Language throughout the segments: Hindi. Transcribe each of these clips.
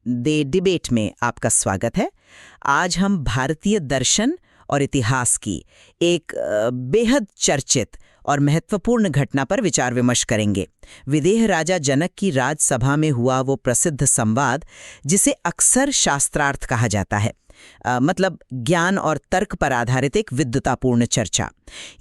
दे डिबेट में आपका स्वागत है। आज हम भारतीय दर्शन और इतिहास की एक बेहद चर्चित और महत्वपूर्ण घटना पर विचार विमर्श करेंगे। विदेह राजा जनक की राजसभा में हुआ वो प्रसिद्ध संवाद जिसे अक्सर शास्त्रार्थ कहा जाता है, मतलब ज्ञान और तर्क पर आधारित एक विद्वतापूर्ण चर्चा।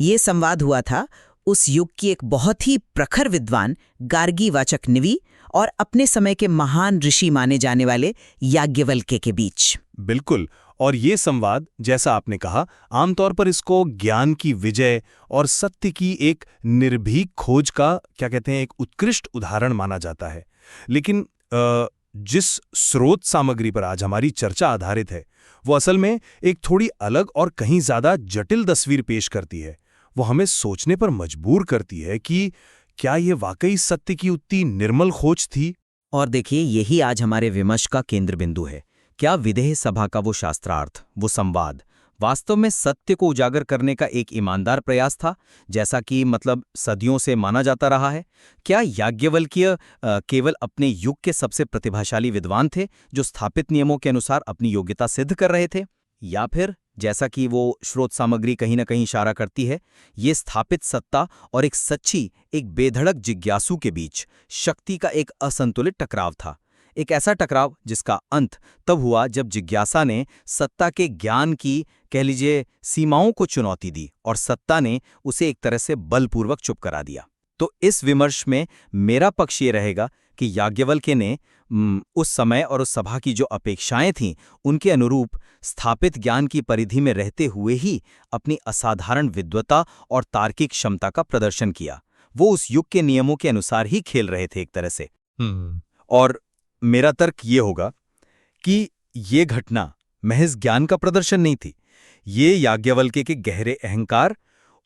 ये संवाद हुआ था उस युग की एक बहुत ही प्रखर विद्वान गार्गी वाचक निवि और अपने समय के महान ऋषि माने जाने वाले याज्ञवल्क्य के बीच। बिल्कुल। और ये संवाद, जैसा आपने कहा, आमतौर पर इसको ज्ञान की विजय और सत्य की एक निर्भीक खोज का एक उत्कृष्ट उदाहरण माना जाता है। लेकिन जिस स्रोत सामग्री पर आज हमारी चर्चा आधारित है, वो असल में एक थोड़ी अलग और कहीं ज्यादा जटिल तस्वीर पेश करती है। वो हमें सोचने पर मजबूर करती है कि क्या ये वाकई सत्य की उतनी निर्मल खोज थी? और देखिए, यही आज हमारे विमर्श का केंद्र बिंदु है। क्या विदेह सभा का वो शास्त्रार्थ, वो संवाद, वास्तव में सत्य को उजागर करने का एक ईमानदार प्रयास था, जैसा कि सदियों से माना जाता रहा है? क्या याज्ञवल्क्य केवल अपने युग के सबसे प्रतिभाशाली विद्वान थे, जो स्थापित नियमों के अनुसार अपनी योग्यता सिद्ध कर रहे थे? या फिर, जैसा कि वो स्रोत सामग्री कहीं न कहीं इशारा करती है, ये स्थापित सत्ता और एक बेधड़क जिज्ञासु के बीच शक्ति का एक असंतुलित टकराव था? एक ऐसा टकराव जिसका अंत तब हुआ जब जिज्ञासा ने सत्ता के ज्ञान की, कह लीजिए, सीमाओं को चुनौती दी और सत्ता ने उसे एक तरह से बलपूर्वक चुप करा दिया। तो इस विमर्श में मेरा पक्ष ये रहेगा कि याज्ञवल्क्य ने उस समय और उस सभा की जो अपेक्षाएं थीं, उनके अनुरूप स्थापित ज्ञान की परिधि में रहते हुए ही अपनी असाधारण विद्वता और तार्किक क्षमता का प्रदर्शन किया। वो उस युग के नियमों के अनुसार ही खेल रहे थे एक तरह से। और मेरा तर्क ये होगा कि ये घटना महज ज्ञान का प्रदर्शन नहीं थी। ये याज्ञवल्क्य के गहरे अहंकार,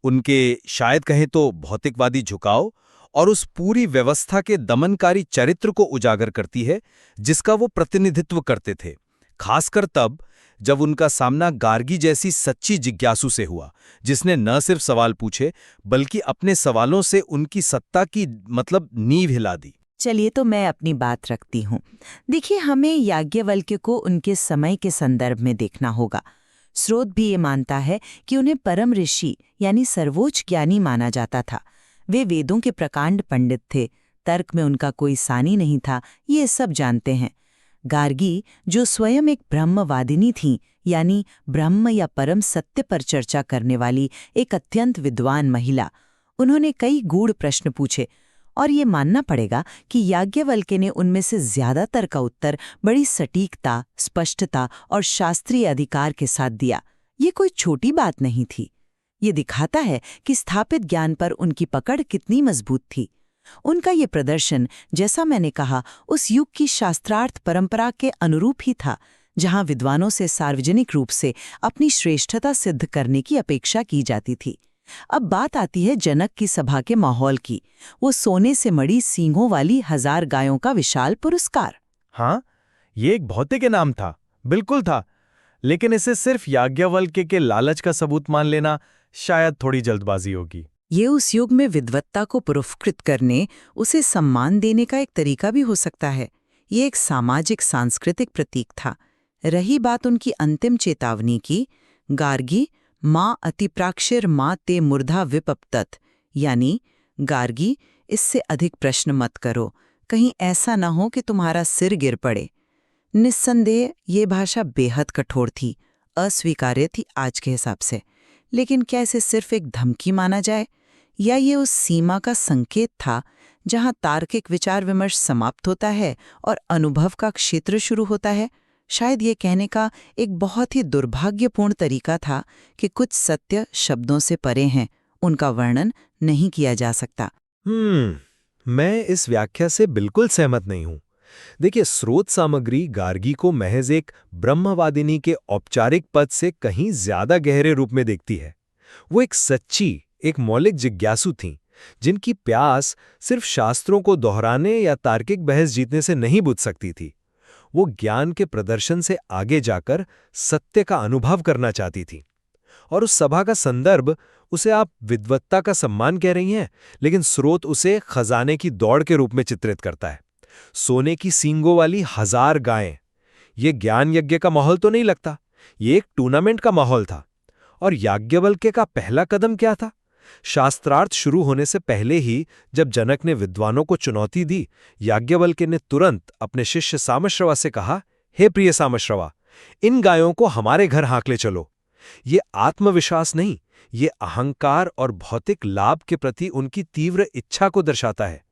उनके शायद कहें तो भौतिकवादी झुकाव और उस पूरी व्यवस्था के दमनकारी चरित्र को उजागर करती है जिसका वो प्रतिनिधित्व करते थे। खासकर तब जब उनका सामना गार्गी जैसी सच्ची जिज्ञासु से हुआ, जिसने न सिर्फ सवाल पूछे बल्कि अपने सवालों से उनकी सत्ता की नींव हिला दी। चलिए, तो मैं अपनी बात रखती हूँ। देखिए, हमें याज्ञवल्क्य को उनके समय के संदर्भ में देखना होगा। स्रोत भी ये मानता है कि उन्हें परम ऋषि यानी सर्वोच्च ज्ञानी माना जाता था। वे वेदों के प्रकांड पंडित थे, तर्क में उनका कोई सानी नहीं था, ये सब जानते हैं। गार्गी, जो स्वयं एक ब्रह्मवादिनी थी, यानी ब्रह्म या परम सत्य पर चर्चा करने वाली एक अत्यंत विद्वान महिला, उन्होंने कई गूढ़ प्रश्न पूछे और ये मानना पड़ेगा कि याज्ञवल्क्य ने उनमें से ज्यादातर का उत्तर बड़ी सटीकता, स्पष्टता और शास्त्रीय अधिकार के साथ दिया। ये कोई छोटी बात नहीं थी। ये दिखाता है कि स्थापित ज्ञान पर उनकी पकड़ कितनी मजबूत थी। उनका ये प्रदर्शन, जैसा मैंने कहा, उस युग की शास्त्रार्थ परंपरा के अनुरूप ही था, जहां विद्वानों से सार्वजनिक रूप से अपनी श्रेष्ठता सिद्ध करने की अपेक्षा की जाती थी। अब बात आती है जनक की सभा के माहौल की। वो सोने से मड़ी सींगों वाली 1000 गायों का विशाल पुरस्कार। हाँ, ये एक भौतिक इनाम था, बिल्कुल था। लेकिन इसे सिर्फ याज्ञवल्क्य के लालच का सबूत मान लेना शायद थोड़ी जल्दबाजी होगी। ये उस युग में विद्वत्ता को पुरस्कृत करने, उसे सम्मान देने का एक तरीका भी हो सकता है। ये एक सामाजिक सांस्कृतिक प्रतीक था। रही बात उनकी अंतिम चेतावनी की, गार्गी माँ अतिप्राक्षिर माँ ते मूर्धा विपप्तत, यानी गार्गी, इससे अधिक प्रश्न मत करो, कहीं ऐसा न हो कि तुम्हारा सिर गिर पड़े। निस्संदेह ये भाषा बेहद कठोर थी, अस्वीकार्य थी आज के हिसाब से। लेकिन क्या इसे सिर्फ एक धमकी माना जाए, या ये उस सीमा का संकेत था जहां तार्किक विचार विमर्श समाप्त होता है और अनुभव का क्षेत्र शुरू होता है? शायद ये कहने का एक बहुत ही दुर्भाग्यपूर्ण तरीका था कि कुछ सत्य शब्दों से परे हैं, उनका वर्णन नहीं किया जा सकता। मैं इस व्याख्या से बिल्कुल सहमत नहीं हूं। देखिए, स्रोत सामग्री गार्गी को महज एक ब्रह्मवादिनी के औपचारिक पद से कहीं ज्यादा गहरे रूप में देखती है। वो एक सच्ची, एक मौलिक जिज्ञासु थीं, जिनकी प्यास सिर्फ शास्त्रों को दोहराने या तार्किक बहस जीतने से नहीं बुझ सकती थी। वो ज्ञान के प्रदर्शन से आगे जाकर सत्य का अनुभव करना चाहती थी। और उस सभा का संदर्भ, उसे आप विद्वत्ता का सम्मान कह रही हैं, लेकिन स्रोत उसे खजाने की दौड़ के रूप में चित्रित करता है। सोने की सींगों वाली 1000 गायें, ये ज्ञान यज्ञ का माहौल तो नहीं लगता, ये एक टूर्नामेंट का माहौल था। और याज्ञवल्क्य का पहला कदम क्या था? शास्त्रार्थ शुरू होने से पहले ही जब जनक ने विद्वानों को चुनौती दी, याज्ञवल्क्य ने तुरंत अपने शिष्य सामश्रवा से कहा, हे प्रिय सामश्रवा, इन गायों को हमारे घर हाँक ले चलो। ये आत्मविश्वास नहीं, ये अहंकार और भौतिक लाभ के प्रति उनकी तीव्र इच्छा को दर्शाता है।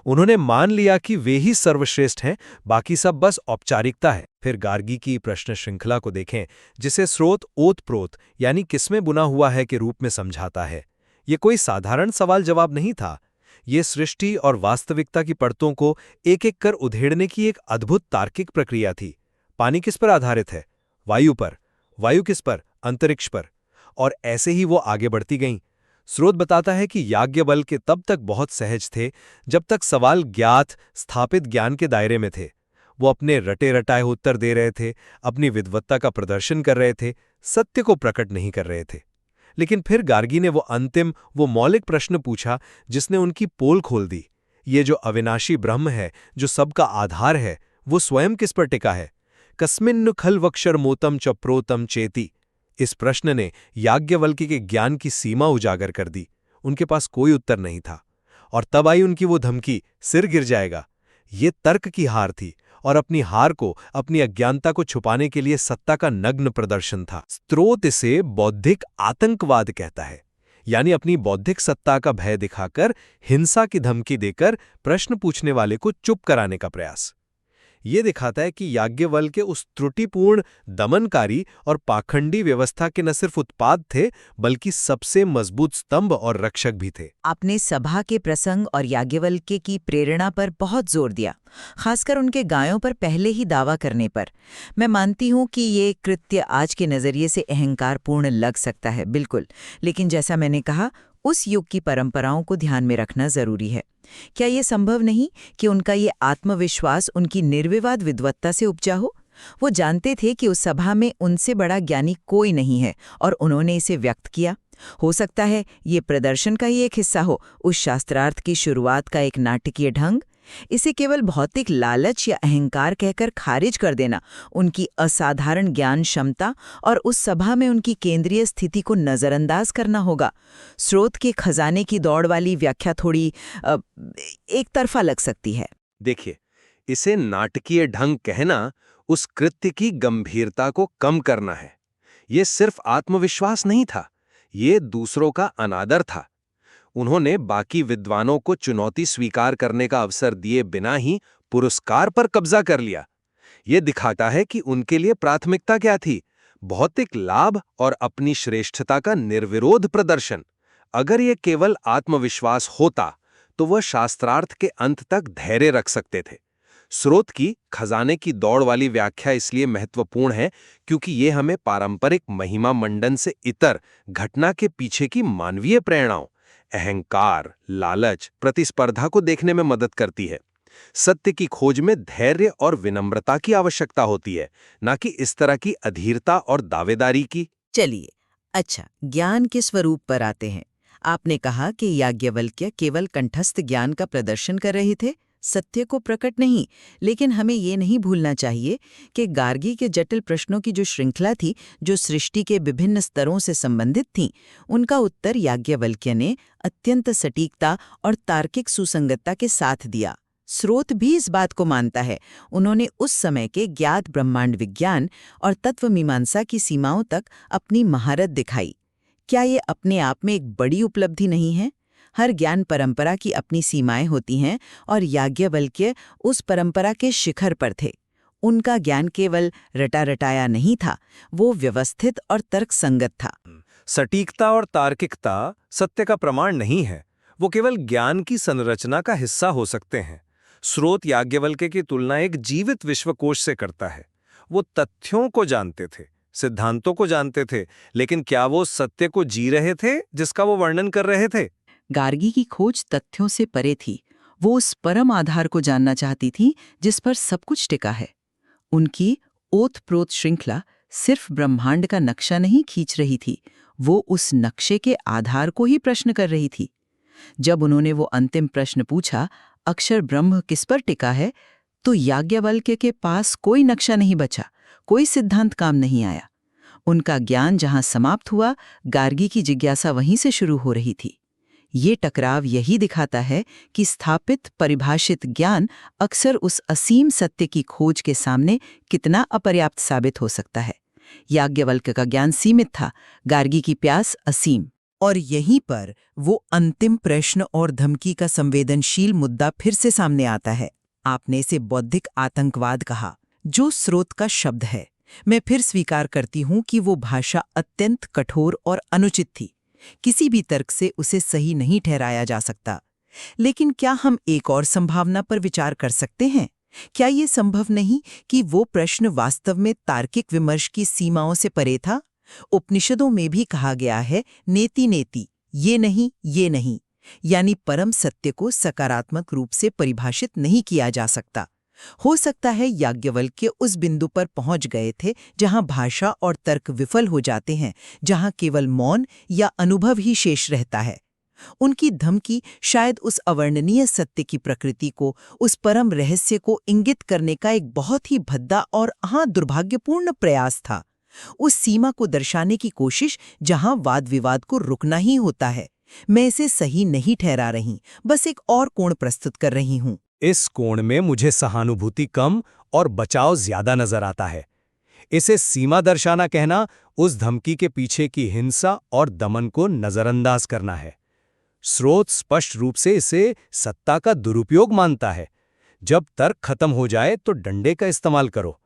उन्होंने मान लिया कि वे ही सर्वश्रेष्ठ हैं, बाकी सब बस औपचारिकता है। फिर गार्गी की प्रश्न श्रृंखला को देखें, जिसे स्रोत ओतप्रोत यानी किसमें बुना हुआ है के रूप में समझाता है। ये कोई साधारण सवाल जवाब नहीं था, ये सृष्टि और वास्तविकता की परतों को एक एक कर उधेड़ने की एक अद्भुत तार्किक प्रक्रिया थी। पानी किस पर आधारित है? वायु पर। वायु किस पर? अंतरिक्ष पर। और ऐसे ही वो आगे बढ़ती गईं। स्रोत बताता है कि याज्ञवल्क्य तब तक बहुत सहज थे जब तक सवाल ज्ञात स्थापित ज्ञान के दायरे में थे। वो अपने रटे रटाए उत्तर दे रहे थे, अपनी विद्वत्ता का प्रदर्शन कर रहे थे, सत्य को प्रकट नहीं कर रहे थे। लेकिन फिर गार्गी ने वो मौलिक प्रश्न पूछा जिसने उनकी पोल खोल दी। ये जो अविनाशी ब्रह्म है, जो सबका आधार है, वो स्वयं किस पर टिका है? कस्मिन्नु खल्वक्षरमोतम च प्रोतम चेति। इस प्रश्न ने याज्ञवल्क्य के ज्ञान की सीमा उजागर कर दी। उनके पास कोई उत्तर नहीं था। और तब आई उनकी वो धमकी, सिर गिर जाएगा। ये तर्क की हार थी और अपनी हार को, अपनी अज्ञानता को छुपाने के लिए सत्ता का नग्न प्रदर्शन था। स्रोत इसे बौद्धिक आतंकवाद कहता है, यानी अपनी बौद्धिक सत्ता का भय दिखाकर, हिंसा की धमकी देकर प्रश्न पूछने वाले को चुप कराने का प्रयास। ये दिखाता है कि याज्ञवल्क्य उस त्रुटिपूर्ण, दमनकारी और पाखंडी व्यवस्था के न सिर्फ उत्पाद थे, बल्कि सबसे मजबूत स्तंभ और रक्षक भी थे। आपने सभा के प्रसंग और याज्ञवल्क्य की प्रेरणा पर बहुत जोर दिया, खासकर उनके गायों पर पहले ही दावा करने पर। मैं मानती हूँ कि ये कृत्य आज के नज़रिए से अहंकारपूर्ण लग सकता है, बिल्कुल, लेकिन जैसा मैंने कहा, उस युग की परंपराओं को ध्यान में रखना जरूरी है। क्या ये संभव नहीं कि उनका ये आत्मविश्वास उनकी निर्विवाद विद्वत्ता से उपजा हो? वो जानते थे कि उस सभा में उनसे बड़ा ज्ञानी कोई नहीं है और उन्होंने इसे व्यक्त किया। हो सकता है ये प्रदर्शन का ही एक हिस्सा हो, उस शास्त्रार्थ की शुरुआत का एक नाटकीय ढंग। इसे केवल भौतिक लालच या अहंकार कहकर खारिज कर देना उनकी असाधारण ज्ञान क्षमता और उस सभा में उनकी केंद्रीय स्थिति को नज़रअंदाज करना होगा। स्रोत के खजाने की दौड़ वाली व्याख्या थोड़ी एक तरफा लग सकती है। देखिए, इसे नाटकीय ढंग कहना उस कृत्य की गंभीरता को कम करना है। ये सिर्फ आत्मविश्वास नहीं था, ये दूसरों का अनादर था। उन्होंने बाकी विद्वानों को चुनौती स्वीकार करने का अवसर दिए बिना ही पुरस्कार पर कब्जा कर लिया। ये दिखाता है कि उनके लिए प्राथमिकता क्या थी, भौतिक लाभ और अपनी श्रेष्ठता का निर्विरोध प्रदर्शन। अगर ये केवल आत्मविश्वास होता तो वह शास्त्रार्थ के अंत तक धैर्य रख सकते थे। स्रोत की खजाने की दौड़ वाली व्याख्या इसलिए महत्वपूर्ण है क्योंकि ये हमें पारंपरिक महिमा मंडन से इतर घटना के पीछे की मानवीय प्रेरणाओं, अहंकार, लालच, प्रतिस्पर्धा को देखने में मदद करती है। सत्य की खोज में धैर्य और विनम्रता की आवश्यकता होती है, न कि इस तरह की अधीरता और दावेदारी की। चलिए, अच्छा, ज्ञान के स्वरूप पर आते हैं। आपने कहा कि याज्ञवल्क्य केवल कंठस्थ ज्ञान का प्रदर्शन कर रहे थे, सत्य को प्रकट नहीं। लेकिन हमें ये नहीं भूलना चाहिए कि गार्गी के जटिल प्रश्नों की जो श्रृंखला थी, जो सृष्टि के विभिन्न स्तरों से संबंधित थी, उनका उत्तर याज्ञवल्क्य ने अत्यंत सटीकता और तार्किक सुसंगतता के साथ दिया। स्रोत भी इस बात को मानता है। उन्होंने उस समय के ज्ञात ब्रह्मांड विज्ञान और तत्वमीमांसा की सीमाओं तक अपनी महारत दिखाई। क्या ये अपने आप में एक बड़ी उपलब्धि नहीं है? हर ज्ञान परंपरा की अपनी सीमाएं होती हैं और याज्ञवल्क्य उस परंपरा के शिखर पर थे। उनका ज्ञान केवल रटा रटाया नहीं था, वो व्यवस्थित और तर्कसंगत था। सटीकता और तार्किकता सत्य का प्रमाण नहीं है, वो केवल ज्ञान की संरचना का हिस्सा हो सकते हैं। स्रोत याज्ञवल्क्य की तुलना एक जीवित विश्वकोश से करता है। वो तथ्यों को जानते थे, सिद्धांतों को जानते थे, लेकिन क्या वो सत्य को जी रहे थे जिसका वो वर्णन कर रहे थे? गार्गी की खोज तथ्यों से परे थी। वो उस परम आधार को जानना चाहती थी जिस पर सब कुछ टिका है। उनकी ओतप्रोत श्रृंखला सिर्फ ब्रह्मांड का नक्शा नहीं खींच रही थी, वो उस नक्शे के आधार को ही प्रश्न कर रही थी। जब उन्होंने वो अंतिम प्रश्न पूछा, अक्षर ब्रह्म किस पर टिका है, तो याज्ञवल्क्य के पास कोई नक्शा नहीं बचा, कोई सिद्धांत काम नहीं आया। उनका ज्ञान जहां समाप्त हुआ, गार्गी की जिज्ञासा वहीं से शुरू हो रही थी। ये टकराव यही दिखाता है कि स्थापित परिभाषित ज्ञान अक्सर उस असीम सत्य की खोज के सामने कितना अपर्याप्त साबित हो सकता है। याज्ञवल्क्य का ज्ञान सीमित था, गार्गी की प्यास असीम। और यहीं पर वो अंतिम प्रश्न और धमकी का संवेदनशील मुद्दा फिर से सामने आता है। आपने इसे बौद्धिक आतंकवाद कहा, जो स्रोत का शब्द है। मैं फिर स्वीकार करती हूं कि वो भाषा अत्यंत कठोर और अनुचित थी। किसी भी तर्क से उसे सही नहीं ठहराया जा सकता। लेकिन क्या हम एक और संभावना पर विचार कर सकते हैं? क्या ये संभव नहीं कि वो प्रश्न वास्तव में तार्किक विमर्श की सीमाओं से परे था? उपनिषदों में भी कहा गया है, नेति नेति, ये नहीं, यानी परम सत्य को सकारात्मक रूप से परिभाषित नहीं किया जा सकता। हो सकता है याज्ञवल्क्य उस बिंदु पर पहुंच गए थे जहां भाषा और तर्क विफल हो जाते हैं, जहां केवल मौन या अनुभव ही शेष रहता है। उनकी धमकी शायद उस अवर्णनीय सत्य की प्रकृति को, उस परम रहस्य को इंगित करने का एक बहुत ही भद्दा और दुर्भाग्यपूर्ण प्रयास था। उस सीमा को दर्शाने की कोशिश जहां वाद विवाद को रुकना ही होता है। मैं इसे सही नहीं ठहरा रही, बस एक और कोण प्रस्तुत कर रही हूं। इस कोण में मुझे सहानुभूति कम और बचाव ज्यादा नजर आता है। इसे सीमा दर्शाना कहना उस धमकी के पीछे की हिंसा और दमन को नजरअंदाज करना है। स्रोत स्पष्ट रूप से इसे सत्ता का दुरुपयोग मानता है। जब तर्क खत्म हो जाए तो डंडे का इस्तेमाल करो।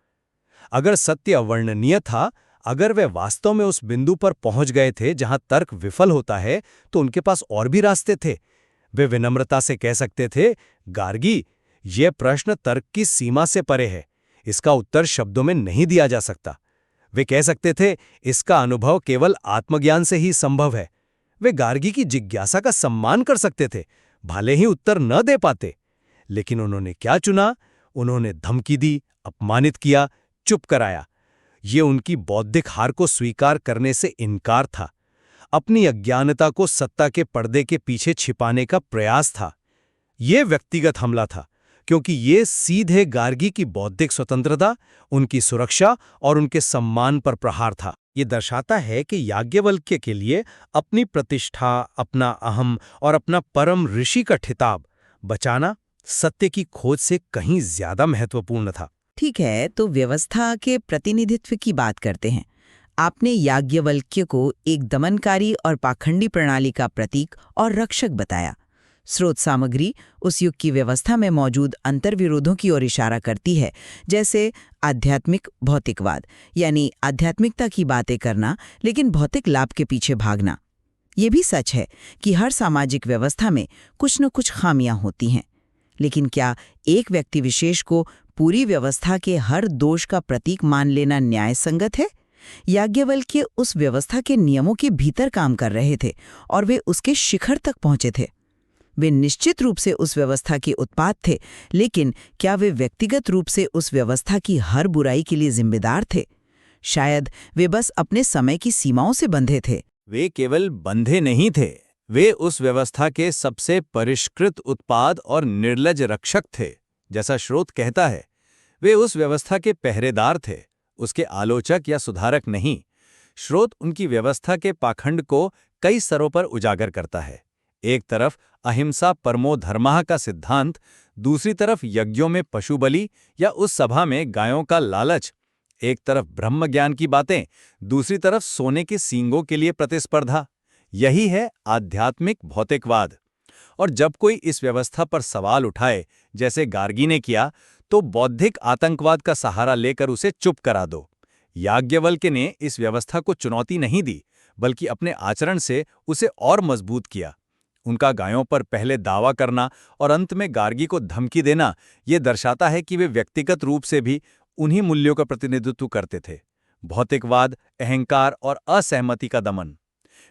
अगर सत्य अवर्णनीय था, अगर वे वास्तव में उस बिंदु पर पहुंच गए थे जहां तर्क विफल होता है, तो उनके पास और भी रास्ते थे। वे विनम्रता से कह सकते थे, गार्गी, ये प्रश्न तर्क की सीमा से परे है, इसका उत्तर शब्दों में नहीं दिया जा सकता। वे कह सकते थे, इसका अनुभव केवल आत्मज्ञान से ही संभव है। वे गार्गी की जिज्ञासा का सम्मान कर सकते थे, भले ही उत्तर न दे पाते। लेकिन उन्होंने क्या चुना? उन्होंने धमकी दी, अपमानित किया, चुप कराया। ये उनकी बौद्धिक हार को स्वीकार करने से इनकार था, अपनी अज्ञानता को सत्ता के पर्दे के पीछे छिपाने का प्रयास था। ये व्यक्तिगत हमला था, क्योंकि ये सीधे गार्गी की बौद्धिक स्वतंत्रता, उनकी सुरक्षा और उनके सम्मान पर प्रहार था। ये दर्शाता है कि याज्ञवल्क्य के लिए अपनी प्रतिष्ठा, अपना अहम और अपना परम ऋषि का खिताब बचाना सत्य की खोज से कहीं ज्यादा महत्वपूर्ण था। ठीक है, तो व्यवस्था के प्रतिनिधित्व की बात करते हैं। आपने याज्ञवल्क्य को एक दमनकारी और पाखंडी प्रणाली का प्रतीक और रक्षक बताया। स्रोत सामग्री उस युग की व्यवस्था में मौजूद अंतर्विरोधों की ओर इशारा करती है, जैसे आध्यात्मिक भौतिकवाद, यानी आध्यात्मिकता की बातें करना लेकिन भौतिक लाभ के पीछे भागना। ये भी सच है कि हर सामाजिक व्यवस्था में कुछ न कुछ खामियां होती हैं, लेकिन क्या एक व्यक्ति विशेष को पूरी व्यवस्था के हर दोष का प्रतीक मान लेना न्याय संगत है? याज्ञवल्क्य उस व्यवस्था के नियमों के भीतर काम कर रहे थे और वे उसके शिखर तक पहुंचे थे। वे निश्चित रूप से उस व्यवस्था के उत्पाद थे, लेकिन क्या वे व्यक्तिगत रूप से उस व्यवस्था की हर बुराई के लिए जिम्मेदार थे? शायद वे बस अपने समय की सीमाओं से बंधे थे। वे केवल बंधे नहीं थे, वे उस व्यवस्था के सबसे परिष्कृत उत्पाद और निर्लज रक्षक थे। जैसा स्रोत कहता है, वे उस व्यवस्था के पहरेदार थे, उसके आलोचक या सुधारक नहीं। स्रोत उनकी व्यवस्था के पाखंड को कई स्तरों पर उजागर करता है। एक तरफ अहिंसा परमो धर्मः का सिद्धांत, दूसरी तरफ यज्ञों में पशु बलि या उस सभा में गायों का लालच। एक तरफ ब्रह्म ज्ञान की बातें, दूसरी तरफ सोने के सींगों के लिए प्रतिस्पर्धा। यही है आध्यात्मिक भौतिकवाद। और जब कोई इस व्यवस्था पर सवाल उठाए, जैसे गार्गी ने किया, तो बौद्धिक आतंकवाद का सहारा लेकर उसे चुप करा दो। याज्ञवल्क्य ने इस व्यवस्था को चुनौती नहीं दी, बल्कि अपने आचरण से उसे और मजबूत किया। उनका गायों पर पहले दावा करना और अंत में गार्गी को धमकी देना, ये दर्शाता है कि वे व्यक्तिगत रूप से भी उन्हीं मूल्यों का प्रतिनिधित्व करते थे। भौतिकवाद, अहंकार और असहमति का दमन।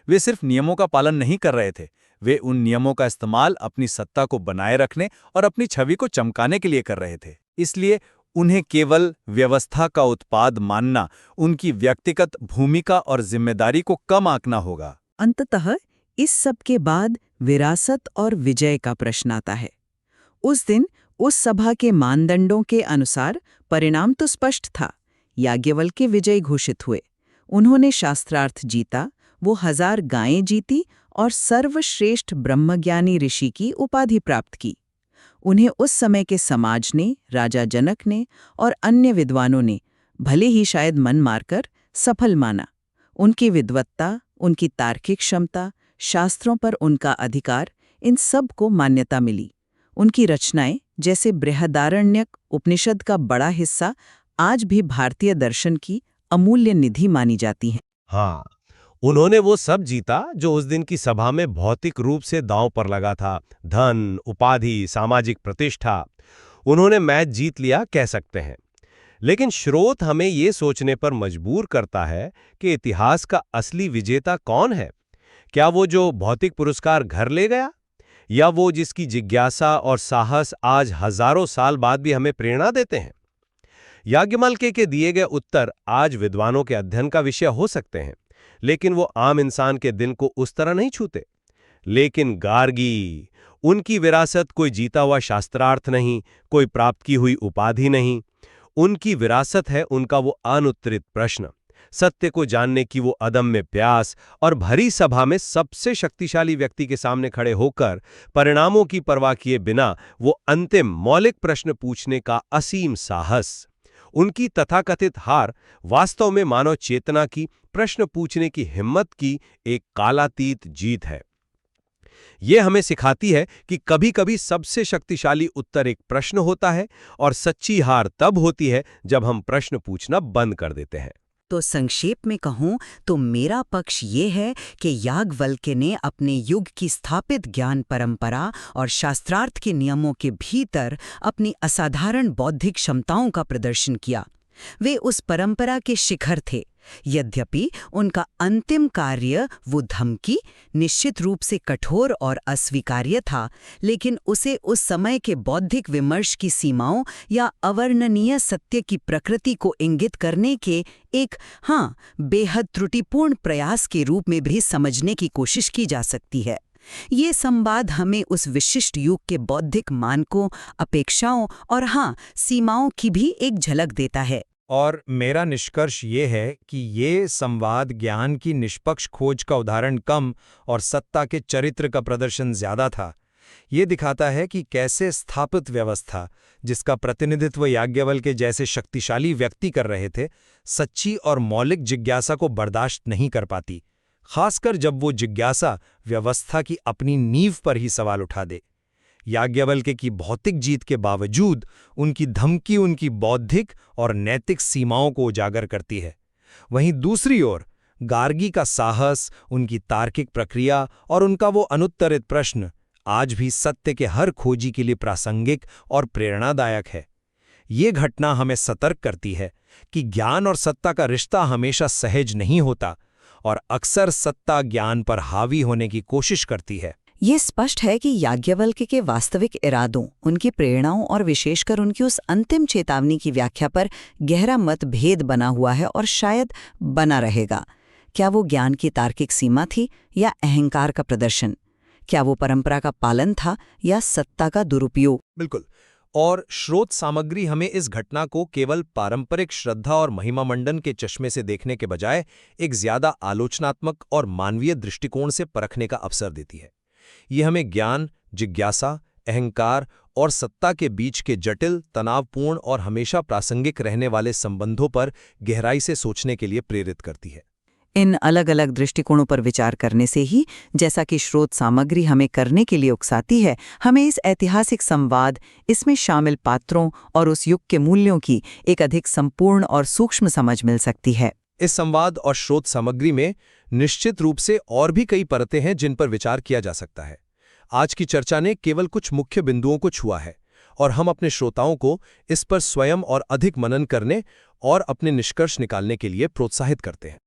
वे सिर्फ नियमों का पालन नहीं कर रहे थे, वे उन नियमों का इस्तेमाल अपनी सत्ता को बनाए रखने और अपनी छवि को चमकाने के लिए कर रहे थे। इसलिए उन्हें केवल व्यवस्था का उत्पाद मानना, उनकी व्यक्तिगत भूमिका और जिम्मेदारी को कम आंकना होगा। अंततः इस सब के बाद विरासत और विजय का प्रश्न आता है। उस दिन उस सभा के मानदंडों के अनुसार परिणाम तो स्पष्ट था। याज्ञवल्क्य विजयी घोषित हुए। उन्होंने शास्त्रार्थ जीता, वो 1000 गायें जीती और सर्वश्रेष्ठ ब्रह्मज्ञानी ऋषि की उपाधि प्राप्त की। उन्हें उस समय के समाज ने, राजा जनक ने और अन्य विद्वानों ने भले ही शायद मन मारकर सफल माना। उनकी विद्वत्ता, उनकी तार्किक क्षमता, शास्त्रों पर उनका अधिकार, इन सब को मान्यता मिली। उनकी रचनाएं जैसे बृहदारण्यक उपनिषद का बड़ा हिस्सा आज भी भारतीय दर्शन की अमूल्य निधि मानी जाती हैं। हाँ, उन्होंने वो सब जीता जो उस दिन की सभा में भौतिक रूप से दांव पर लगा था। धन, उपाधि, सामाजिक प्रतिष्ठा, उन्होंने मैच जीत लिया कह सकते हैं। लेकिन स्रोत हमें ये सोचने पर मजबूर करता है कि इतिहास का असली विजेता कौन है। क्या वो जो भौतिक पुरस्कार घर ले गया, या वो जिसकी जिज्ञासा और साहस आज हजारों साल बाद भी हमें प्रेरणा देते हैं? याज्ञवल्क्य के दिए गए उत्तर आज विद्वानों के अध्ययन का विषय हो सकते हैं, लेकिन वो आम इंसान के दिल को उस तरह नहीं छूते। लेकिन गार्गी, उनकी विरासत कोई जीता हुआ शास्त्रार्थ नहीं, कोई प्राप्त की हुई उपाधि नहीं। उनकी विरासत है उनका वो अनुत्तरित प्रश्न, सत्य को जानने की वो अदम्य प्यास और भरी सभा में सबसे शक्तिशाली व्यक्ति के सामने खड़े होकर परिणामों की परवाह किए बिना वो अंतिम मौलिक प्रश्न पूछने का असीम साहस। उनकी तथाकथित हार वास्तव में मानव चेतना की प्रश्न पूछने की हिम्मत की एक कालातीत जीत है। ये हमें सिखाती है कि कभी-कभी सबसे शक्तिशाली उत्तर एक प्रश्न होता है और सच्ची हार तब होती है जब हम प्रश्न पूछना बंद कर देते हैं। तो संक्षेप में कहूं तो मेरा पक्ष ये है कि याज्ञवल्क्य ने अपने युग की स्थापित ज्ञान परंपरा और शास्त्रार्थ के नियमों के भीतर अपनी असाधारण बौद्धिक क्षमताओं का प्रदर्शन किया। वे उस परंपरा के शिखर थे। यद्यपि उनका अंतिम कार्य, वो धमकी, निश्चित रूप से कठोर और अस्वीकार्य था, लेकिन उसे उस समय के बौद्धिक विमर्श की सीमाओं या अवर्णनीय सत्य की प्रकृति को इंगित करने के एक बेहद त्रुटिपूर्ण प्रयास के रूप में भी समझने की कोशिश की जा सकती है। ये संवाद हमें उस विशिष्ट युग के बौद्धिक मानकों, अपेक्षाओं और सीमाओं की भी एक झलक देता है। और मेरा निष्कर्ष ये है कि ये संवाद ज्ञान की निष्पक्ष खोज का उदाहरण कम और सत्ता के चरित्र का प्रदर्शन ज्यादा था। ये दिखाता है कि कैसे स्थापित व्यवस्था, जिसका प्रतिनिधित्व याज्ञवल्क्य जैसे शक्तिशाली व्यक्ति कर रहे थे, सच्ची और मौलिक जिज्ञासा को बर्दाश्त नहीं कर पाती, खासकर जब वो जिज्ञासा व्यवस्था की अपनी नींव पर ही सवाल उठा दे। याज्ञवल्क्य की भौतिक जीत के बावजूद उनकी धमकी उनकी बौद्धिक और नैतिक सीमाओं को उजागर करती है। वहीं दूसरी ओर गार्गी का साहस, उनकी तार्किक प्रक्रिया और उनका वो अनुत्तरित प्रश्न आज भी सत्य के हर खोजी के लिए प्रासंगिक और प्रेरणादायक है। ये घटना हमें सतर्क करती है कि ज्ञान और सत्ता का रिश्ता हमेशा सहज नहीं होता और अक्सर सत्ता ज्ञान पर हावी होने की कोशिश करती है। ये स्पष्ट है कि याज्ञवल्क्य के वास्तविक इरादों, उनकी प्रेरणाओं और विशेषकर उनकी उस अंतिम चेतावनी की व्याख्या पर गहरा मतभेद बना हुआ है और शायद बना रहेगा। क्या वो ज्ञान की तार्किक सीमा थी या अहंकार का प्रदर्शन? क्या वो परंपरा का पालन था या सत्ता का दुरुपयोग? बिल्कुल। और स्रोत सामग्री हमें इस घटना को केवल पारंपरिक श्रद्धा और महिमा मंडन के चश्मे से देखने के बजाय एक ज्यादा आलोचनात्मक और मानवीय दृष्टिकोण से परखने का अवसर देती है। ये हमें ज्ञान, जिज्ञासा, अहंकार और सत्ता के बीच के जटिल, तनावपूर्ण और हमेशा प्रासंगिक रहने वाले संबंधों पर गहराई से सोचने के लिए प्रेरित करती है। इन अलग अलग दृष्टिकोणों पर विचार करने से ही, जैसा कि स्रोत सामग्री हमें करने के लिए उकसाती है, हमें इस ऐतिहासिक संवाद, इसमें शामिल पात्रों और उस युग के मूल्यों की एक अधिक संपूर्ण और सूक्ष्म समझ मिल सकती है। इस संवाद और स्रोत सामग्री में निश्चित रूप से और भी कई परतें हैं जिन पर विचार किया जा सकता है। आज की चर्चा ने केवल कुछ मुख्य बिंदुओं को छुआ है और हम अपने श्रोताओं को इस पर स्वयं और अधिक मनन करने और अपने निष्कर्ष निकालने के लिए प्रोत्साहित करते हैं।